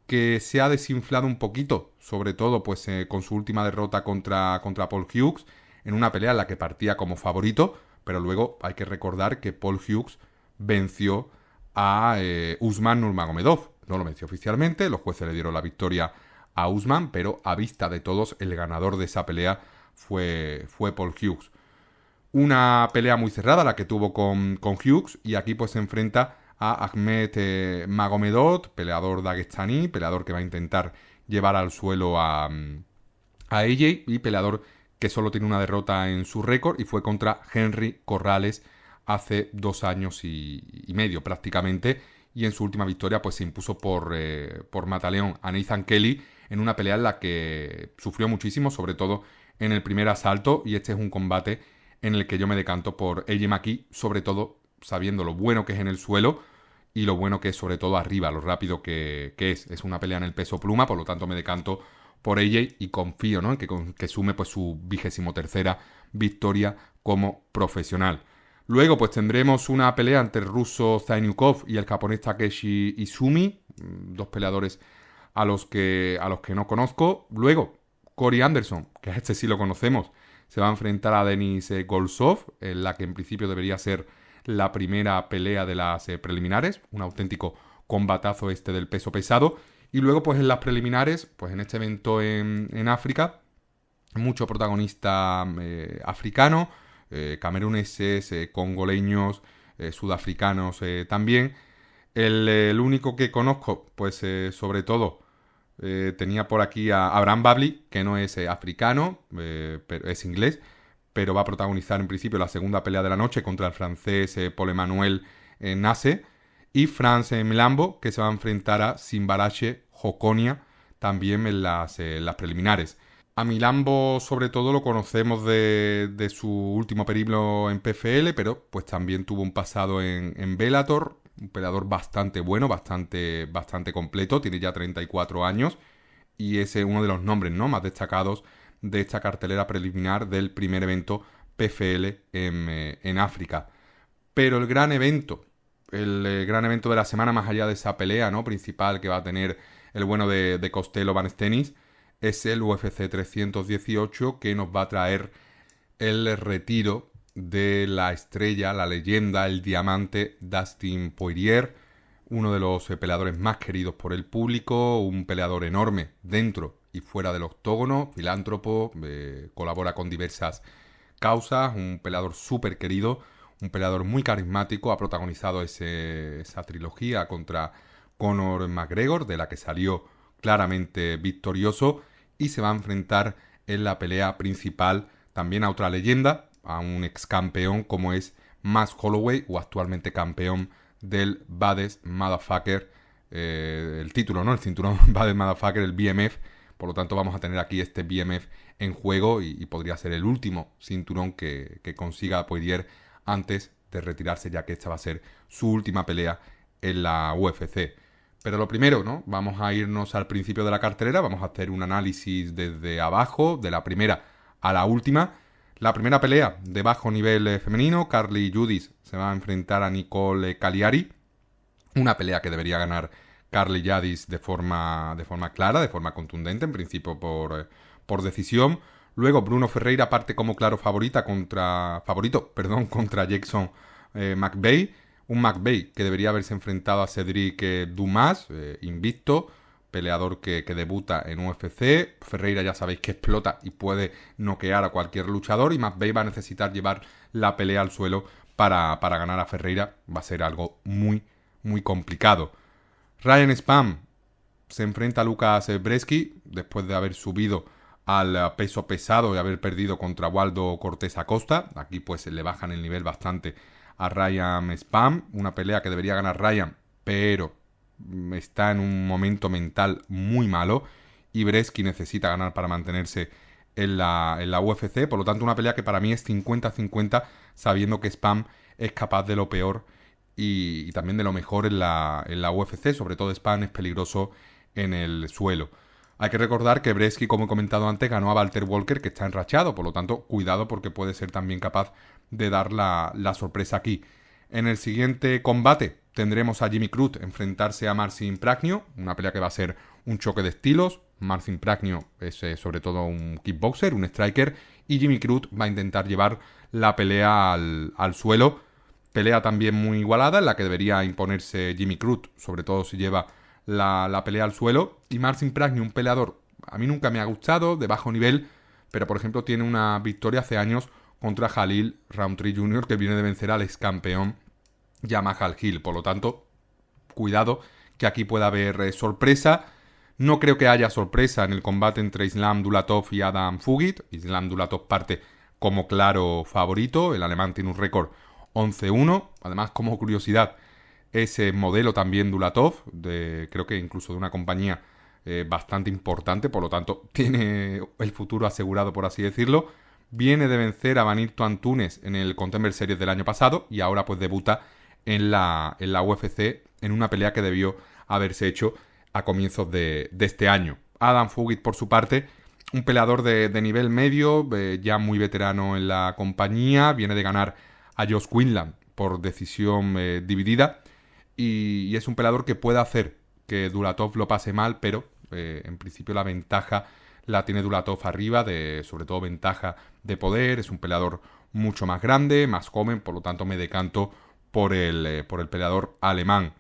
que se ha desinflado un poquito, sobre todo pues con su última derrota contra Paul Hughes, en una pelea en la que partía como favorito, pero luego hay que recordar que Paul Hughes venció a Usman Nurmagomedov. No lo venció oficialmente, los jueces le dieron la victoria a Usman, pero a vista de todos el ganador de esa pelea fue Paul Hughes. Una pelea muy cerrada la que tuvo con Hughes, y aquí pues se enfrenta a Ahmed Magomedov, peleador dagestaní, peleador que va a intentar llevar al suelo a AJ, y peleador que solo tiene una derrota en su récord, y fue contra Henry Corrales hace 2 años y medio prácticamente, y en su última victoria pues se impuso por mataleón a Nathan Kelly en una pelea en la que sufrió muchísimo, sobre todo en el primer asalto, y este es un combate en el que yo me decanto por AJ McKee, sobre todo sabiendo lo bueno que es en el suelo y lo bueno que es sobre todo arriba, lo rápido que es. Es una pelea en el peso pluma, por lo tanto me decanto por AJ y confío, ¿no?, en que sume pues su 23ª victoria como profesional. Luego pues tendremos una pelea entre el ruso Zayniukov y el japonés Takeshi Izumi, 2 peleadores a los que no conozco. Luego Corey Anderson, que a este sí lo conocemos, se va a enfrentar a Denis Golsov, en la que en principio debería ser la primera pelea de las preliminares, un auténtico combatazo este del peso pesado. Y luego pues en las preliminares, pues en este evento en África, mucho protagonista africano, cameruneses, congoleños, sudafricanos también. El único que conozco, pues sobre todo, tenía por aquí a Abraham Babli, que no es africano, pero es inglés, pero va a protagonizar en principio la segunda pelea de la noche contra el francés Paul-Emmanuel Nasse, y Franz Melambo, que se va a enfrentar a Simbarache Jokonia, también en las preliminares. A Milambo sobre todo lo conocemos de su último periplo en PFL, pero pues también tuvo un pasado en Bellator, un peleador bastante bueno, bastante completo, tiene ya 34 años y es uno de los nombres, ¿no?, más destacados de esta cartelera preliminar del primer evento PFL en África. Pero el gran evento de la semana, más allá de esa pelea, ¿no?, principal que va a tener el bueno de Costello Van Stenis, es el UFC 318, que nos va a traer el retiro de la estrella, la leyenda, el diamante Dustin Poirier, uno de los peleadores más queridos por el público, un peleador enorme dentro y fuera del octógono, filántropo, colabora con diversas causas, un peleador súper querido, un peleador muy carismático, ha protagonizado esa trilogía contra Conor McGregor, de la que salió claramente victorioso, y se va a enfrentar en la pelea principal también a otra leyenda, a un ex campeón como es Max Holloway, o actualmente campeón del Baddest Motherfucker, el título, ¿no?, el cinturón Baddest Motherfucker, el BMF. Por lo tanto vamos a tener aquí este BMF en juego y podría ser el último cinturón que consiga Poirier antes de retirarse, ya que esta va a ser su última pelea en la UFC. Pero lo primero, ¿no?, vamos a irnos al principio de la cartelera, vamos a hacer un análisis desde abajo, de la primera a la última. La primera pelea de bajo nivel femenino, Carly Judis se va a enfrentar a Nicole Cagliari, una pelea que debería ganar Carly Judis de forma clara, de forma contundente, en principio por decisión. Luego Bruno Ferreira parte como claro favorito contra Jackson McVeigh, un McVeigh que debería haberse enfrentado a Cedric Dumas, invicto, peleador que debuta en UFC. Ferreira ya sabéis que explota y puede noquear a cualquier luchador, y McVeigh va a necesitar llevar la pelea al suelo para ganar a Ferreira. Va a ser algo muy, muy complicado. Ryan Spann se enfrenta a Lucas Brzeski después de haber subido al peso pesado y haber perdido contra Waldo Cortés Acosta. Aquí pues le bajan el nivel bastante a Ryan Spann, una pelea que debería ganar Ryan, pero está en un momento mental muy malo y Brzeski necesita ganar para mantenerse en la UFC. Por lo tanto, una pelea que para mí es 50-50, sabiendo que Spann es capaz de lo peor y también de lo mejor en la UFC. Sobre todo Spann es peligroso en el suelo. Hay que recordar que Brzeski, como he comentado antes, ganó a Walter Walker, que está enrachado. Por lo tanto, cuidado, porque puede ser también capaz de dar la sorpresa aquí. En el siguiente combate tendremos a Jimmy Crute enfrentarse a Marcin Prachnio, una pelea que va a ser un choque de estilos. Marcin Praggnio es sobre todo un kickboxer, un striker, y Jimmy Crute va a intentar llevar la pelea al suelo. Pelea también muy igualada, en la que debería imponerse Jimmy Crute, sobre todo si lleva la pelea al suelo. Y Marcin Praggnio, un peleador, a mí nunca me ha gustado, de bajo nivel, pero por ejemplo tiene una victoria hace años contra Khalil Rountree Jr., que viene de vencer al ex campeón Jamal Hill. Por lo tanto, cuidado que aquí pueda haber sorpresa. No creo que haya sorpresa en el combate entre Islam Dulatov y Adam Fugic. Islam Dulatov parte como claro favorito. El alemán tiene un récord 11-1. Además, como curiosidad, ese modelo también Dulatov, creo que incluso de una compañía bastante importante, por lo tanto tiene el futuro asegurado, por así decirlo. Viene de vencer a Vanirto Antunes en el Contender Series del año pasado y ahora pues debuta en la UFC en una pelea que debió haberse hecho a comienzos de este año. Adam Fugic, por su parte, un peleador de nivel medio, ya muy veterano en la compañía, viene de ganar a Josh Quinlan por decisión dividida y es un peleador que puede hacer que Dulatov lo pase mal, pero en principio la ventaja la tiene Dulatov arriba, sobre todo ventaja de poder. Es un peleador mucho más grande, más joven, por lo tanto me decanto por el peleador alemán.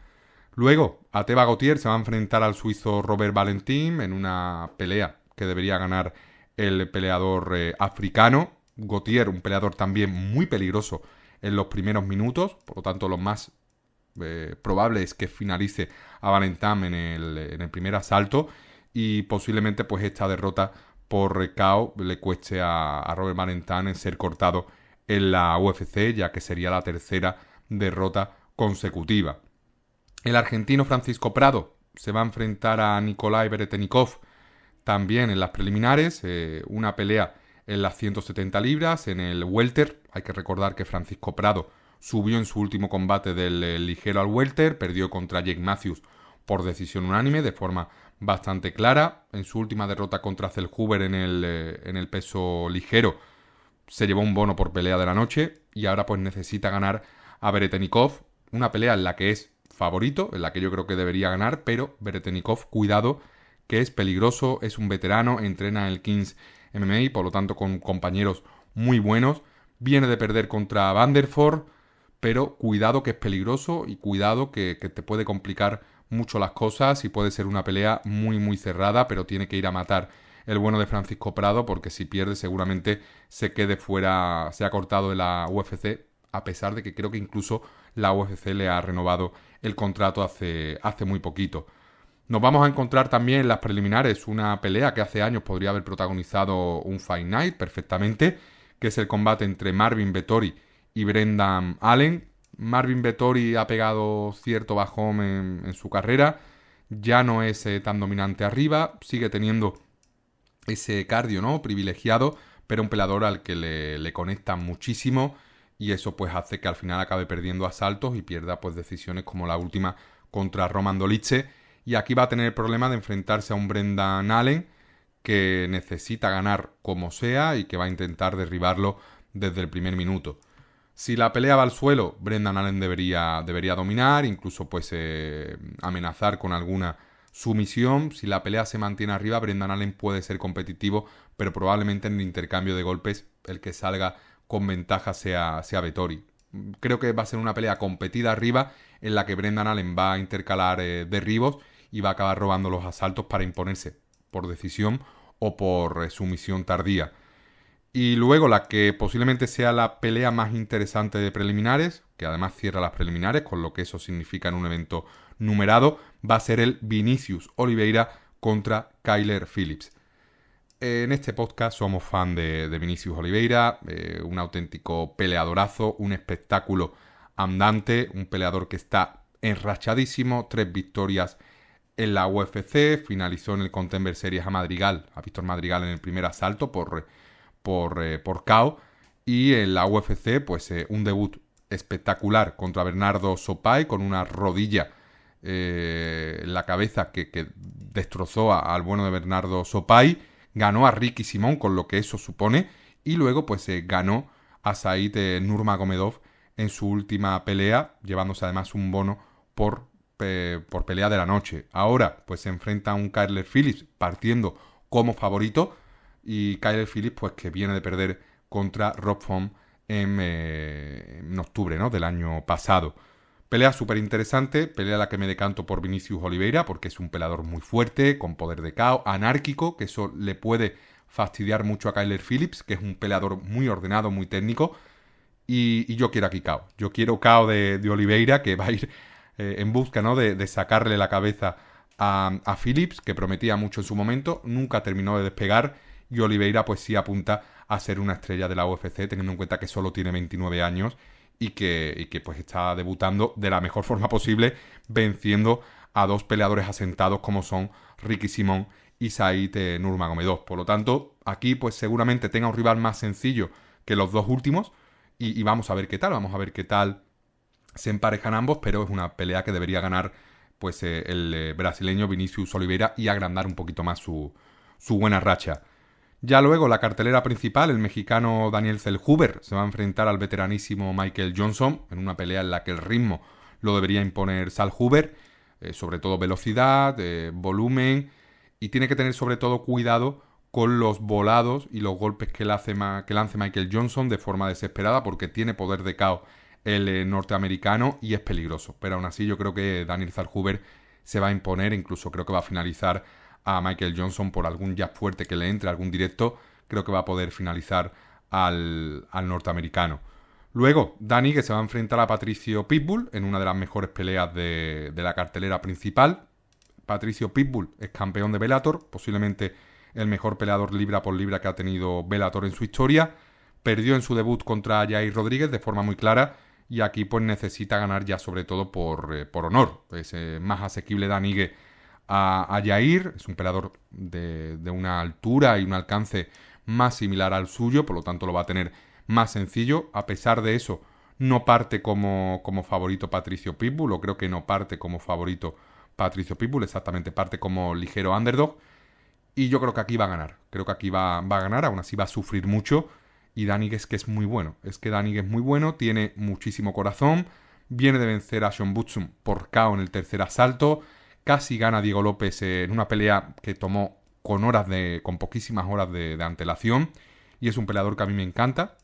Luego, Ateba Gautier se va a enfrentar al suizo Robert Valentin en una pelea que debería ganar el peleador africano. Gautier, un peleador también muy peligroso en los primeros minutos, por lo tanto lo más probable es que finalice a Valentin en el primer asalto y posiblemente pues esta derrota por KO le cueste a Robert Valentin en ser cortado en la UFC, ya que sería la tercera derrota consecutiva. El argentino Francisco Prado se va a enfrentar a Nikolai Veretennikov también en las preliminares, una pelea en las 170 libras, en el welter. Hay que recordar que Francisco Prado subió en su último combate del ligero al welter, perdió contra Jake Matthews por decisión unánime, de forma bastante clara. En su última derrota contra Zellhuber en el peso ligero se llevó un bono por pelea de la noche y ahora pues necesita ganar a Veretennikov, una pelea en la que es favorito, en la que yo creo que debería ganar, pero Veretennikov, cuidado, que es peligroso, es un veterano, entrena en el Kings MMA, por lo tanto con compañeros muy buenos, viene de perder contra Vanderford, pero cuidado que es peligroso y cuidado que te puede complicar mucho las cosas y puede ser una pelea muy muy cerrada, pero tiene que ir a matar el bueno de Francisco Prado, porque si pierde seguramente se quede fuera, se ha cortado de la UFC, a pesar de que creo que incluso la UFC le ha renovado el contrato hace muy poquito. Nos vamos a encontrar también en las preliminares una pelea que hace años podría haber protagonizado un Fight Night perfectamente, que es el combate entre Marvin Vettori y Brendan Allen. Marvin Vettori ha pegado cierto bajón en su carrera, ya no es tan dominante arriba, sigue teniendo ese cardio, ¿no?, privilegiado, pero un peleador al que le conecta muchísimo y eso pues hace que al final acabe perdiendo asaltos y pierda pues decisiones como la última contra Roman Dolidze. Y aquí va a tener el problema de enfrentarse a un Brendan Allen que necesita ganar como sea y que va a intentar derribarlo desde el primer minuto. Si la pelea va al suelo, Brendan Allen debería dominar, incluso pues amenazar con alguna sumisión. Si la pelea se mantiene arriba, Brendan Allen puede ser competitivo, pero probablemente en el intercambio de golpes el que salga con ventaja sea Vettori. Creo que va a ser una pelea competida arriba en la que Brendan Allen va a intercalar derribos y va a acabar robando los asaltos para imponerse por decisión o por sumisión tardía. Y luego la que posiblemente sea la pelea más interesante de preliminares, que además cierra las preliminares, con lo que eso significa en un evento numerado, va a ser el Vinicius Oliveira contra Kyler Phillips. En este podcast somos fan de Vinicius Oliveira, un auténtico peleadorazo, un espectáculo andante, un peleador que está enrachadísimo, 3 victorias en la UFC, finalizó en el Contender Series a Víctor Madrigal en el primer asalto por KO, y en la UFC pues un debut espectacular contra Bernardo Sopay con una rodilla en la cabeza que destrozó al bueno de Bernardo Sopay. Ganó a Ricky Simón, con lo que eso supone, y luego pues ganó a Said Nurmagomedov en su última pelea, llevándose además un bono por por pelea de la noche. Ahora, pues se enfrenta a un Kyler Phillips partiendo como favorito. Y Kyler Phillips, pues que viene de perder contra Rob Font en octubre, ¿no?, del año pasado. Pelea súper interesante, pelea a la que me decanto por Vinicius Oliveira, porque es un peleador muy fuerte, con poder de KO, anárquico, que eso le puede fastidiar mucho a Kyler Phillips, que es un peleador muy ordenado, muy técnico. Y yo quiero aquí KO. Yo quiero KO de Oliveira, que va a ir en busca, ¿no?, de sacarle la cabeza a Phillips, que prometía mucho en su momento, nunca terminó de despegar, y Oliveira pues sí apunta a ser una estrella de la UFC, teniendo en cuenta que solo tiene 29 años y que pues está debutando de la mejor forma posible, venciendo a dos peleadores asentados como son Ricky Simón y Said Nurmagomedov. Por lo tanto, aquí pues seguramente tenga un rival más sencillo que los dos últimos, y vamos a ver qué tal se emparejan ambos, pero es una pelea que debería ganar pues el brasileño Vinicius Oliveira y agrandar un poquito más su buena racha. Ya luego la cartelera principal, el mexicano Daniel Zellhuber se va a enfrentar al veteranísimo Michael Johnson en una pelea en la que el ritmo lo debería imponer Zellhuber, sobre todo velocidad, volumen, y tiene que tener sobre todo cuidado con los volados y los golpes que lance Michael Johnson de forma desesperada, porque tiene poder de KO el norteamericano y es peligroso. Pero aún así yo creo que Daniel Zellhuber se va a imponer, incluso creo que va a finalizar a Michael Johnson por algún jab fuerte que le entre, algún directo. Creo que va a poder finalizar al norteamericano. Luego, Dani, que se va a enfrentar a Patricio Pitbull en una de las mejores peleas de la cartelera principal. Patricio Pitbull es campeón de Bellator, posiblemente el mejor peleador libra por libra que ha tenido Bellator en su historia. Perdió en su debut contra Jair Rodríguez de forma muy clara, y aquí pues necesita ganar ya sobre todo por honor. Es más asequible Danigue a Jair, es un peleador de una altura y un alcance más similar al suyo, por lo tanto lo va a tener más sencillo. A pesar de eso, no parte como favorito Patricio Pitbull, o creo que no parte como favorito Patricio Pitbull, exactamente parte como ligero underdog, y yo creo que aquí va a ganar. Creo que aquí va a ganar, aún así va a sufrir mucho, y Danigue es que es muy bueno. Es que Danigue es muy bueno, tiene muchísimo corazón, viene de vencer a Sean Butson por KO en el tercer asalto, casi gana Diego López en una pelea que tomó con poquísimas horas de antelación, y es un peleador que a mí me encanta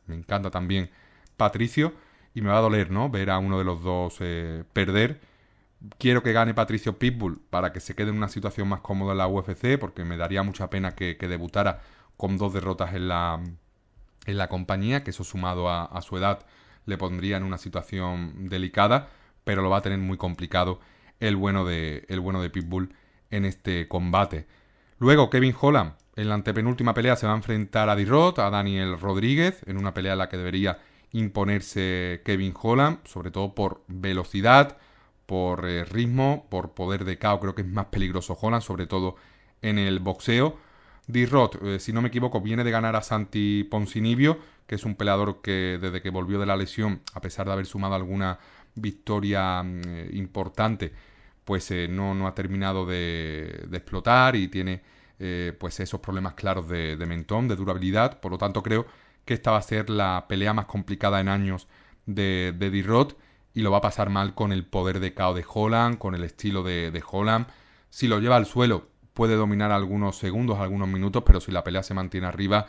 también Patricio, y me va a doler, ¿no?, ver a uno de los dos perder. Quiero que gane Patricio Pitbull para que se quede en una situación más cómoda en la UFC, porque me daría mucha pena que debutara con 2 derrotas en la compañía, que eso sumado a su edad le pondría en una situación delicada, pero lo va a tener muy complicado el bueno de Pitbull en este combate. Luego Kevin Holland en la antepenúltima pelea se va a enfrentar a D-Rod, a Daniel Rodríguez, en una pelea en la que debería imponerse Kevin Holland, sobre todo por velocidad, por ritmo, por poder de KO. Creo que es más peligroso Holland, sobre todo en el boxeo. D-Rod, si no me equivoco, viene de ganar a Santi Ponzinibbio, que es un peleador que desde que volvió de la lesión, a pesar de haber sumado alguna victoria importante, pues no ha terminado de explotar, y tiene pues esos problemas claros de mentón, de durabilidad. Por lo tanto, creo que esta va a ser la pelea más complicada en años de D-Rod, y lo va a pasar mal con el poder de KO de Holland, con el estilo de Holland. Si lo lleva al suelo, puede dominar algunos segundos, algunos minutos, pero si la pelea se mantiene arriba,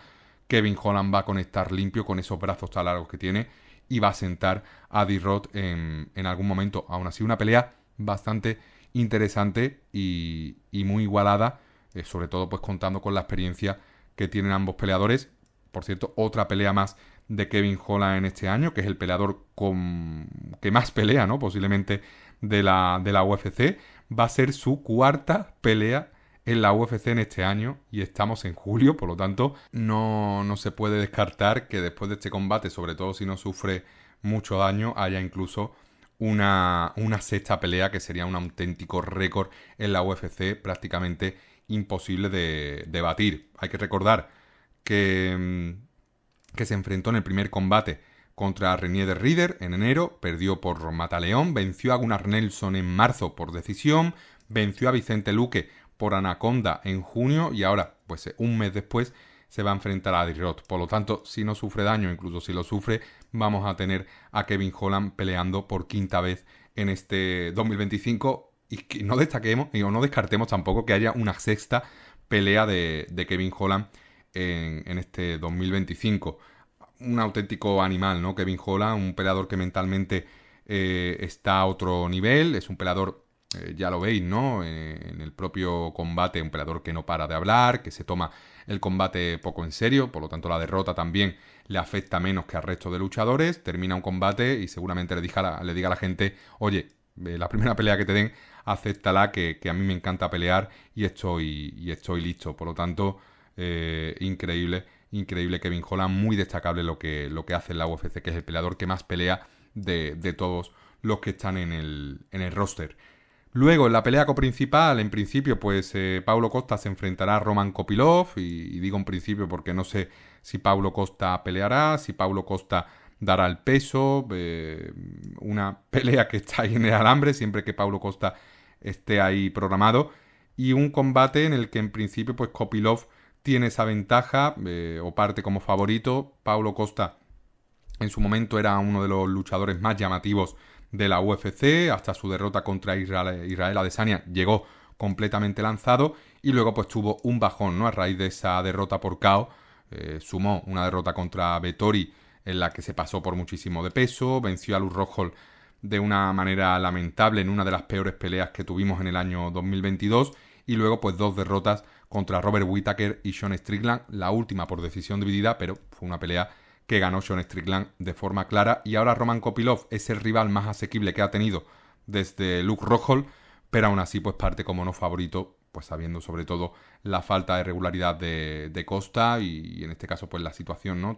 Kevin Holland va a conectar limpio con esos brazos tan largos que tiene, y va a sentar a D-Rod en algún momento. Aún así, una pelea bastante interesante y muy igualada, sobre todo pues contando con la experiencia que tienen ambos peleadores. Por cierto, otra pelea más de Kevin Holland en este año, que es el peleador que más pelea, ¿no?, posiblemente de la UFC. Va a ser su 4ª pelea en la UFC en este año, y estamos en julio, por lo tanto no se puede descartar que después de este combate, sobre todo si no sufre mucho daño, haya incluso una 6ª pelea, que sería un auténtico récord en la UFC, prácticamente imposible de batir. Hay que recordar que se enfrentó en el primer combate contra Renier de Ridder en enero, perdió por mataleón, venció a Gunnar Nelson en marzo por decisión, venció a Vicente Luque por Anaconda en junio, y ahora, pues un mes después, se va a enfrentar a D-Rod. Por lo tanto, si no sufre daño, incluso si lo sufre, vamos a tener a Kevin Holland peleando por 5ª vez en este 2025. y que no destaquemos o no descartemos tampoco que haya una sexta pelea de Kevin Holland en este 2025. Un auténtico animal, ¿no? Kevin Holland, un peleador que mentalmente está a otro nivel, es un peleador, ya lo veis, ¿no? En el propio combate, un peleador que no para de hablar, que se toma el combate poco en serio, por lo tanto la derrota también le afecta menos que al resto de luchadores, termina un combate y seguramente le diga a la gente, oye, la primera pelea que te den, acéptala, que a mí me encanta pelear y estoy listo. Por lo tanto, increíble Kevin Holland, muy destacable lo que hace en la UFC, que es el peleador que más pelea de todos los que están en el roster. Luego, en la pelea coprincipal, en principio, pues Paulo Costa se enfrentará a Roman Kopylov, y digo en principio porque no sé si Paulo Costa peleará, si Paulo Costa dará el peso, una pelea que está ahí en el alambre, siempre que Paulo Costa esté ahí programado, y un combate en el que en principio pues Kopylov tiene esa ventaja, o parte como favorito. Paulo Costa en su momento era uno de los luchadores más llamativos de la UFC, hasta su derrota contra Israel Adesanya llegó completamente lanzado, y luego pues tuvo un bajón, ¿no? A raíz de esa derrota por KO, sumó una derrota contra Vettori en la que se pasó por muchísimo de peso, venció a Luke Rockhold de una manera lamentable en una de las peores peleas que tuvimos en el año 2022, y luego pues 2 derrotas contra Robert Whittaker y Sean Strickland, la última por decisión dividida, pero fue una pelea que ganó Sean Strickland de forma clara, y ahora Roman Kopylov es el rival más asequible que ha tenido desde Luke Rockhold, pero aún así pues parte como no favorito, pues sabiendo sobre todo la falta de regularidad de Costa, y en este caso pues la situación, ¿no?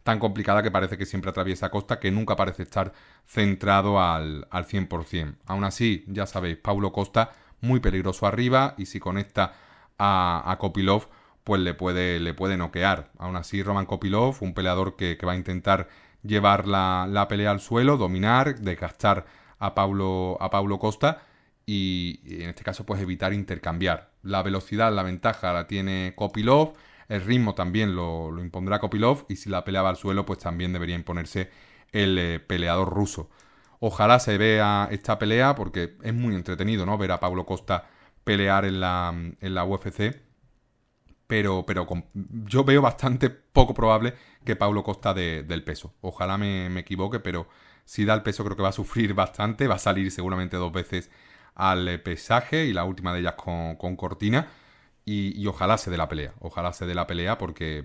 Tan complicada que parece que siempre atraviesa Costa, que nunca parece estar centrado al 100%. Aún así, ya sabéis, Paulo Costa muy peligroso arriba, y si conecta a Kopylov, pues le puede noquear. Aún así, Roman Kopylov, un peleador que va a intentar llevar la pelea al suelo, dominar, desgastar a Paulo Costa, y en este caso pues evitar intercambiar. La velocidad, la ventaja la tiene Kopylov, el ritmo también lo impondrá Kopylov, y si la pelea va al suelo pues también debería imponerse el peleador ruso. Ojalá se vea esta pelea, porque es muy entretenido, ¿no? Ver a Paulo Costa pelear en la UFC, pero yo veo bastante poco probable que Paulo Costa del peso. Ojalá me equivoque, pero si da el peso creo que va a sufrir bastante, va a salir seguramente 2 veces al pesaje, y la última de ellas con cortina, y ojalá se dé la pelea, porque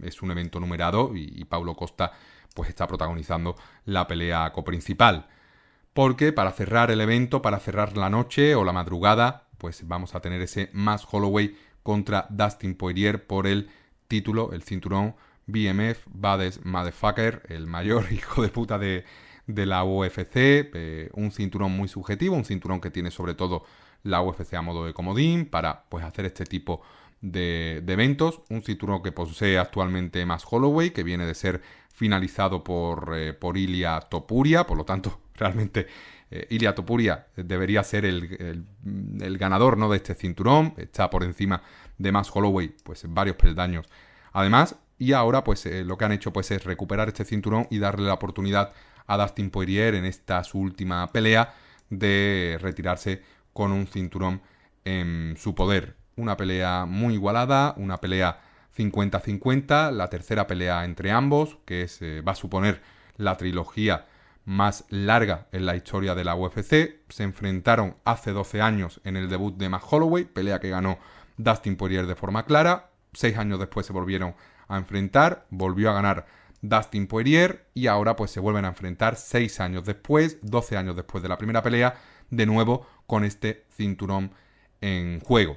es un evento numerado, y Paulo Costa pues está protagonizando la pelea coprincipal. Porque para cerrar el evento, para cerrar la noche o la madrugada, pues vamos a tener ese Max Holloway contra Dustin Poirier por el título, el cinturón BMF Baddest Motherfucker, el mayor hijo de puta de la UFC, un cinturón muy subjetivo, un cinturón que tiene sobre todo la UFC a modo de comodín para pues hacer este tipo de eventos, un cinturón que posee actualmente Max Holloway, que viene de ser finalizado por Ilia Topuria, por lo tanto realmente Ilia Topuria debería ser el ganador, ¿no?, de este cinturón, está por encima de Max Holloway pues en varios peldaños además, y ahora pues lo que han hecho pues es recuperar este cinturón y darle la oportunidad a Dustin Poirier en esta su última pelea de retirarse con un cinturón en su poder. Una pelea muy igualada, una pelea 50-50, la tercera pelea entre ambos, que va a suponer la trilogía más larga en la historia de la UFC. Se enfrentaron hace 12 años en el debut de Max Holloway, pelea que ganó Dustin Poirier de forma clara. 6 años después se volvieron a enfrentar, volvió a ganar Dustin Poirier, y ahora pues se vuelven a enfrentar 6 años después, 12 años después de la primera pelea, de nuevo con este cinturón en juego.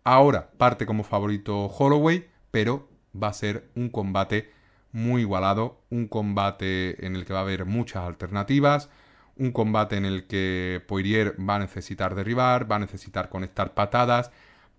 Ahora parte como favorito Holloway, pero va a ser un combate muy igualado, un combate en el que va a haber muchas alternativas, un combate en el que Poirier va a necesitar derribar, va a necesitar conectar patadas,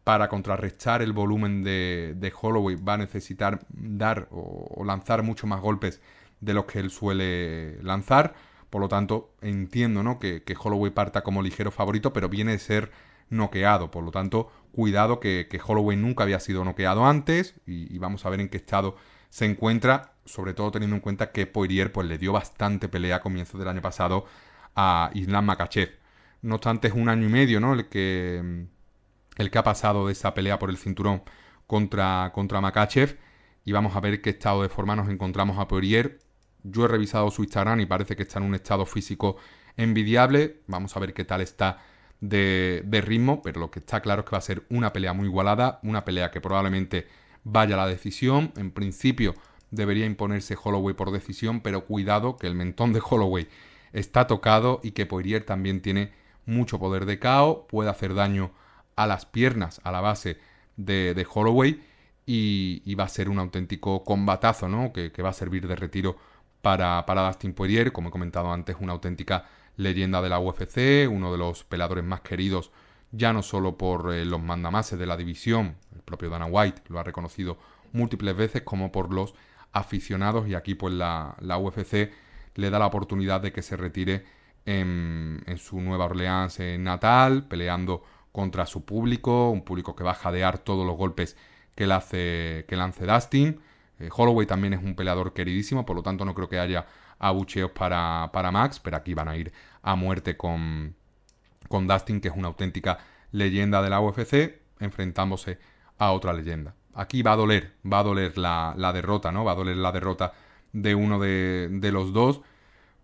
para contrarrestar el volumen de Holloway va a necesitar dar o lanzar mucho más golpes de los que él suele lanzar. Por lo tanto, entiendo, ¿no?, que Holloway parta como ligero favorito, pero viene de ser noqueado. Por lo tanto, cuidado que Holloway nunca había sido noqueado antes, y vamos a ver en qué estado se encuentra, sobre todo teniendo en cuenta que Poirier pues le dio bastante pelea a comienzos del año pasado a Islam Makhachev. No obstante, es un año y medio, ¿no? El que ha pasado de esa pelea por el cinturón contra Makhachev. Y vamos a ver qué estado de forma nos encontramos a Poirier. Yo he revisado su Instagram y parece que está en un estado físico envidiable. Vamos a ver qué tal está de ritmo, pero lo que está claro es que va a ser una pelea muy igualada, una pelea que probablemente vaya a la decisión. En principio debería imponerse Holloway por decisión, pero cuidado que el mentón de Holloway está tocado y que Poirier también tiene mucho poder de KO, puede hacer daño a las piernas, a la base de Holloway, y va a ser un auténtico combatazo, ¿no? Que va a servir de retiro para Dustin Poirier, como he comentado antes, una auténtica leyenda de la UFC, uno de los peleadores más queridos, ya no solo por los mandamases de la división, el propio Dana White lo ha reconocido múltiples veces, como por los aficionados, y aquí pues la UFC le da la oportunidad de que se retire en su Nueva Orleans natal, peleando contra su público, un público que va a jadear todos los golpes que lance Dustin. Holloway también es un peleador queridísimo, por lo tanto no creo que haya abucheos para Max, pero aquí van a ir a muerte con Dustin, que es una auténtica leyenda de la UFC, enfrentándose a otra leyenda. Aquí va a doler la derrota, ¿no? Va a doler la derrota de uno de los dos,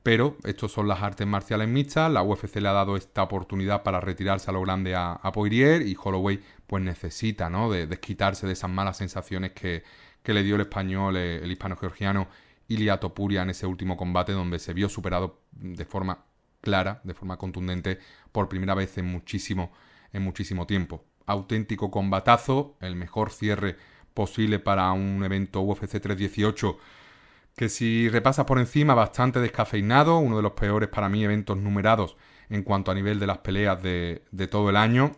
pero estos son las artes marciales mixtas. La UFC le ha dado esta oportunidad para retirarse a lo grande a Poirier, y Holloway pues necesita, ¿no?, de desquitarse de esas malas sensaciones que le dio el español, el hispano-georgiano Ilia Topuria en ese último combate, donde se vio superado de forma clara, de forma contundente, por primera vez en muchísimo tiempo. Auténtico combatazo, el mejor cierre posible para un evento UFC 318, que si repasas por encima, bastante descafeinado, uno de los peores para mí eventos numerados en cuanto a nivel de las peleas de todo el año.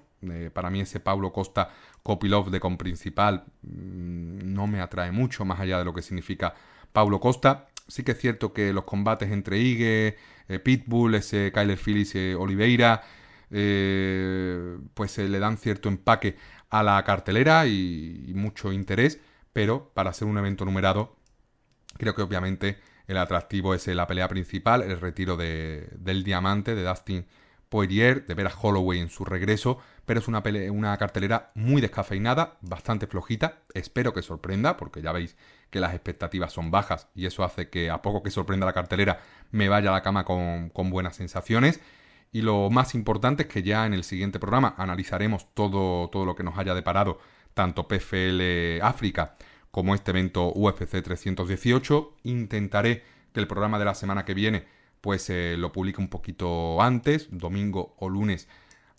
Para mí ese Paulo Costa Kopylov de Comprincipal no me atrae mucho, más allá de lo que significa Paulo Costa. Sí que es cierto que los combates entre Ige, Pitbull, ese Kyler Phillips, Oliveira, pues le dan cierto empaque a la cartelera y mucho interés, pero para ser un evento numerado, creo que obviamente el atractivo es la pelea principal, el retiro del diamante de Dustin Poirier, de ver a Holloway en su regreso, pero es una cartelera muy descafeinada, bastante flojita. Espero que sorprenda, porque ya veis que las expectativas son bajas y eso hace que a poco que sorprenda la cartelera me vaya a la cama con buenas sensaciones. Y lo más importante es que ya en el siguiente programa analizaremos todo lo que nos haya deparado tanto PFL África como este evento UFC 318. Intentaré que el programa de la semana que viene pues lo publique un poquito antes, domingo o lunes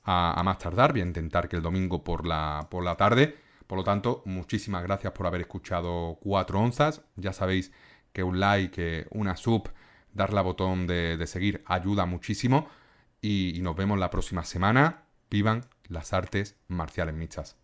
a más tardar. Voy a intentar que el domingo por la tarde. Por lo tanto, muchísimas gracias por haber escuchado 4 onzas. Ya sabéis que un like, una sub, darle al botón de seguir ayuda muchísimo. Y nos vemos la próxima semana. Vivan las artes marciales mixtas.